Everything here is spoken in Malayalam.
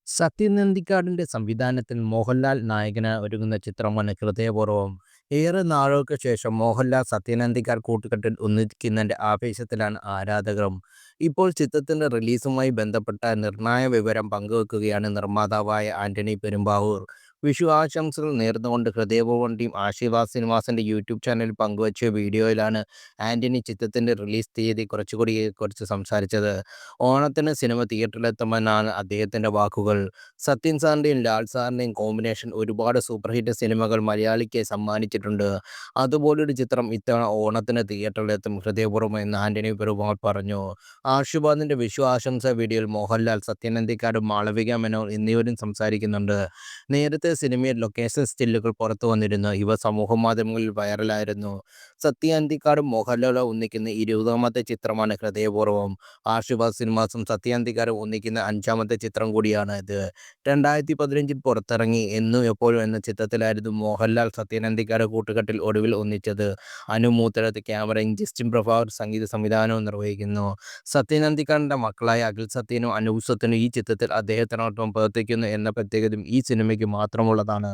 സത്യൻ അന്തിക്കാടിന്റെ സംവിധാനത്തിൽ മോഹൻലാൽ നായകനായി ഒരുങ്ങുന്ന ചിത്രമാണ് ഹൃദയപൂർവ്വം. ഏറെ നാളുകൾക്ക് ശേഷം മോഹൻലാൽ സത്യൻ അന്തിക്കാട് കൂട്ടുകെട്ടിൽ ഒന്നിക്കുന്നതിന്റെ ആവേശത്തിലാണ് ആരാധകരും. ഇപ്പോൾ ചിത്രത്തിന്റെ റിലീസുമായി ബന്ധപ്പെട്ട നിർണായക വിവരം പങ്കുവെക്കുകയാണ് നിർമ്മാതാവായ ആന്റണി പെരുമ്പാവൂർ. വിഷു ആശംസകൾ നേർന്നുകൊണ്ട് ഹൃദയപൂർവ്വം ടീം ആശീർവാദ് സിനിമാസിന്റെ യൂട്യൂബ് ചാനലിൽ പങ്കുവച്ച വീഡിയോയിലാണ് ആന്റണി ചിത്രത്തിന്റെ റിലീസ് തീയതി കുറിച്ച് സംസാരിച്ചത്. ഓണത്തിന് സിനിമ തിയേറ്ററിലെത്തുമെന്നാണ് അദ്ദേഹത്തിന്റെ വാക്കുകൾ. സത്യൻ സാറിന്റെയും ലാൽ സാറിന്റെയും കോമ്പിനേഷൻ ഒരുപാട് സൂപ്പർ ഹിറ്റ് സിനിമകൾ മലയാളിക്ക് സമ്മാനിച്ചിട്ടുണ്ട്. അതുപോലൊരു ചിത്രം ഇത്തവണ ഓണത്തിന് തിയേറ്ററിലെത്തും ഹൃദയപൂർവ്വം എന്ന് ആന്റണി പെരുമാൾ പറഞ്ഞു. ആശീർവാദിന്റെ വിഷു ആശംസാ വീഡിയോയിൽ മോഹൻലാൽ, സത്യൻ അന്തിക്കാട്, മാളവിക മനോഹർ എന്നിവരും സംസാരിക്കുന്നുണ്ട്. നേരത്തെ സിനിമയിൽ ലൊക്കേഷൻ സ്റ്റില്ലുകൾ പുറത്തു വന്നിരുന്നു. ഇവ സമൂഹമാധ്യമങ്ങളിൽ വൈറലായിരുന്നു. സത്യൻ അന്തിക്കാടും മോഹൻലാലും ഒന്നിക്കുന്ന 20ാമത്തെ ചിത്രമാണ് ഹൃദയപൂർവ്വം. ആശീർവാദ് സിനിമാസും സത്യൻ അന്തിക്കാടും ഒന്നിക്കുന്ന 5ാമത്തെ ചിത്രം കൂടിയാണ് ഇത്. 2015-ൽ പുറത്തിറങ്ങി എന്നും എപ്പോഴും എന്ന ചിത്രത്തിലായിരുന്നു മോഹൻലാൽ സത്യൻ അന്തിക്കാട് കൂട്ടുകെട്ടിൽ ഒടുവിൽ ഒന്നിച്ചത്. അനു മൂത്തടത്ത് ക്യാമറയും ജസ്റ്റിൻ പ്രഭാകർ സംഗീത സംവിധാനവും നിർവഹിക്കുന്നു. സത്യൻ അന്തിക്കാടിന്റെ മക്കളായ അഖിൽ സത്യനും അനൂപ് സത്യനും ഈ ചിത്രത്തിൽ അദ്ദേഹത്തിനോടൊപ്പം പ്രവർത്തിക്കുന്നു എന്ന പ്രത്യേകതയും ഈ സിനിമയ്ക്ക് മാത്രമുള്ളതാണ്.